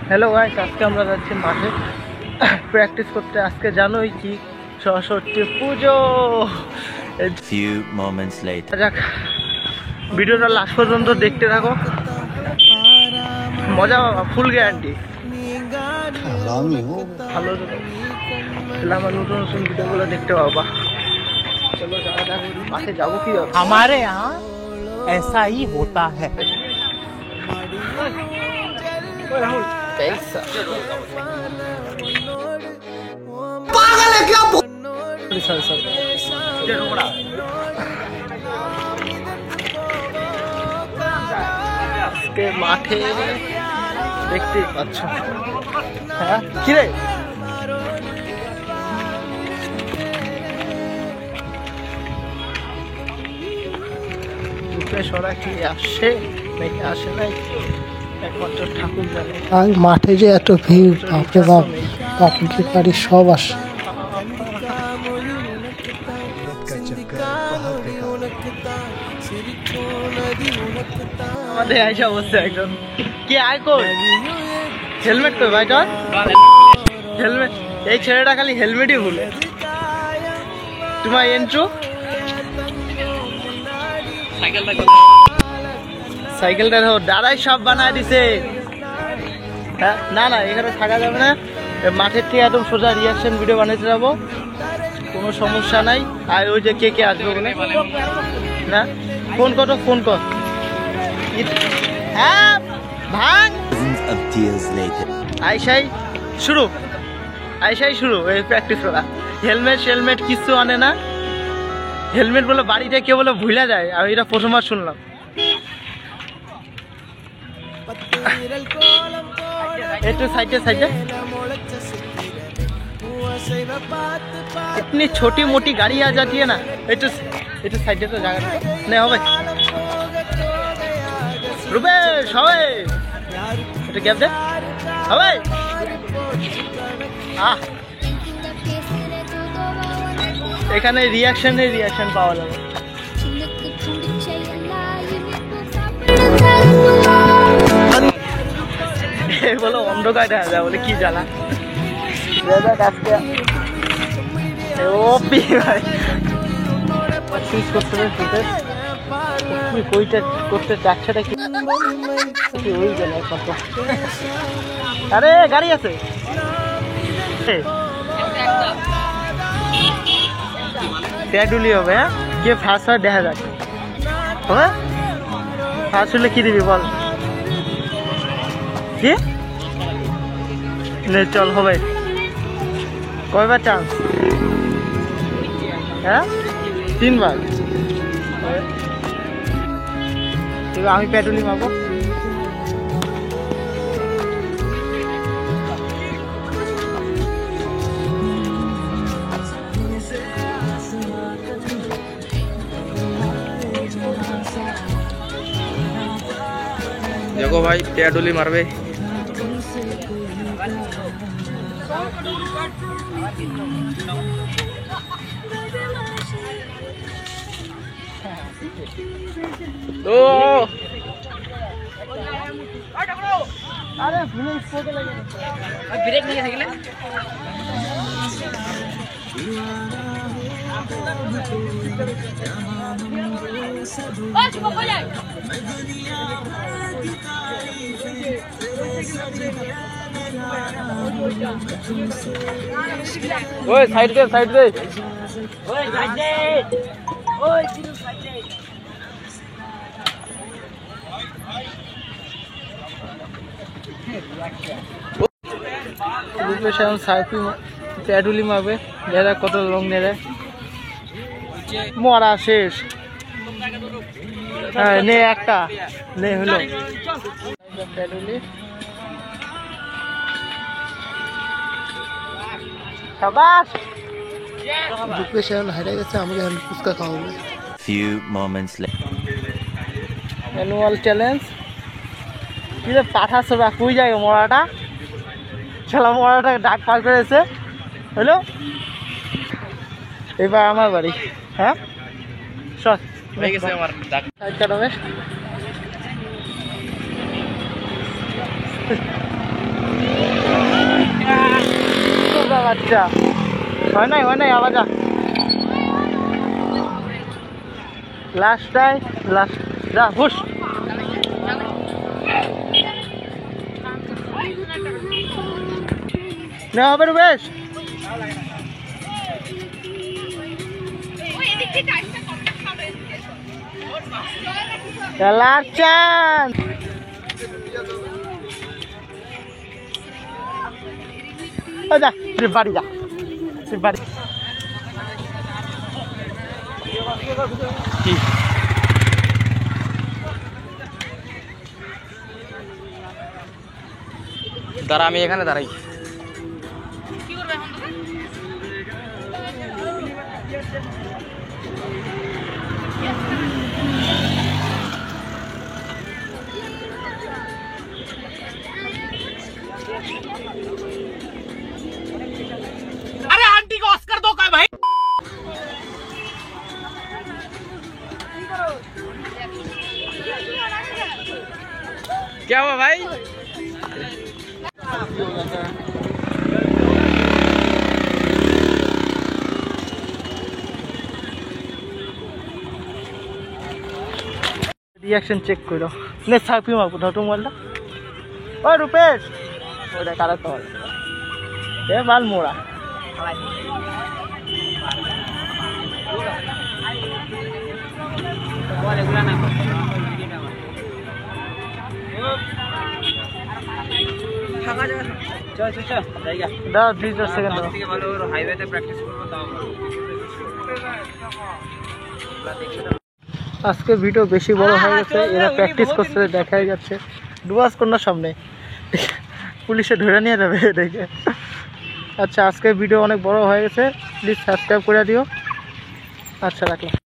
Hello guys, আজকে আমরা যাচ্ছি মাঠে প্র্যাকটিস করতে। আজকে জানোই কি সরস্বতী পুজো। Few moments later. যাক, ভিডিওটা লাস্ট পর্যন্ত দেখতে থাকো, মজা পাবা, ফুল গ্যারান্টি। ভালো আমার নতুন নতুন ভিডিওগুলো দেখতে পাবা। চলো যাওয়া যাক, মাঠে যাবো কি हमारे यहाँ ऐसा ही होता है। पागल है क्या? আজকে মাঠে দেখতেই পাচ্ছ। হ্যাঁ কিরে, সরা কি আসে নাকি আসে নাই একমাত্র ঠাকুর জানে। আর মাঠে যে এত ভিড়, বাপরে বাপ, পাবলিক গাড়ি সব আসে। আমাদের আইসা বসছে একজন, কি আয় কই, হেলমেট কই ভাই তোর? হেলমেট, এই ছেলেটা খালি হেলমেটই ভুলে। তোমার এন্ট্রো সাইকেলটা দাদাই সব বানায় দিছে। হ্যাঁ না না, এখানে থাকা যাবে না, মাঠের থেকে একদম সোজা রিয়াকশন ভিডিও বানাতে যাবো, কোনো সমস্যা নাই। আর ওই যে কে কে আসবে বলে না, ফোন কর, ফোন কর। হ্যাঁ ভাঙ, Of tears later. আইসাই শুরু, আইসাই শুরু এই প্র্যাকটিস করা। হেলমেট হেলমেট কিছু আনে না, হেলমেট বলে বাড়িতে কেউ বলে ভুলা যায়। আমি এটা প্রথমবার শুনলাম। একটু সাইডে সাইডে, इतनी छोटी मोटी गाड़ी आ जाती है ना। একটু সাইডে তো জায়গা নেই হবে। রুবেশ হবে, একটু গ্যাপ দে হবে। এখানে রিয়াকশন পাওয়া যাবে। বলো অন্ধকার দেখা যায় বলে কি জ্বালা। করতে চাচ্ছেটা কি? ওই গেল একমাত্র। আরে গাড়ি আছে, প্যাডুলি হবে। হ্যাঁ কে ফার্স্ট হয় দেখা যাক। হবে ফার্স্ট হলে কি দিবি বল? কি চল হবে, কয়বার চান্স? হ্যাঁ 3 বার। এবার আমি পেট্রোলি মারবো। देखो भाई पेडोली मारबे। ओ अरे ब्रेक नहीं থাকিলে ओए साइड दे, साइड दे, ओए साइड दे, ओए चिरू साइड दे। প্যাডুলি মারবে, দেখা কত লং নেড়ে মরা শেষ। হ্যাঁ নে একটা নে হলো প্যাডুলি। সাবাস, রূপেশ এখন হারিয়ে গেছে, আমাকে এখন ফুচকা খাওয়াবে। Few moments later. Annual challenge. কি রে পাঠা সবা কই যায় মরাটা? শালা মরাটা ডাক পার করেছে। হলো এবার আমার বাড়ি। হ্যাঁ চল হয়ে গেছে আমার ডাক। সাইড কাটাবে। আচ্ছা হয় নাই আবার যা লাস্টটায় লাস্ট যা হুস নেওয়া হবে বেশ খেলার চান যা তুই বাড়ি যা তুই বাড়ি দাঁড়া আমি এখানে দাঁড়াই अरे आंटी को ऑस्कर दो का भाई क्या हुआ भाई রিয়াকশন চেক করো নে সাপি মারবো ধটো মোবাইলটা ও রূপেশ ওটা কারা তো এ মাল মোড়া দাও 2 সেকেন্ড দাও হাইওয়েতে প্র্যাকটিস করবো তাও আজকে ভিডিও বেশি বড় হয়ে গেছে এরা প্র্যাকটিস করছে দেখাই যাচ্ছে ডুয়াস কন্যার সামনে পুলিশে ধরে নিয়ে যাবে দেখে আচ্ছা আজকে ভিডিও অনেক বড় হয়ে গেছে প্লিজ সাবস্ক্রাইব করে দিও আচ্ছা রাখলাম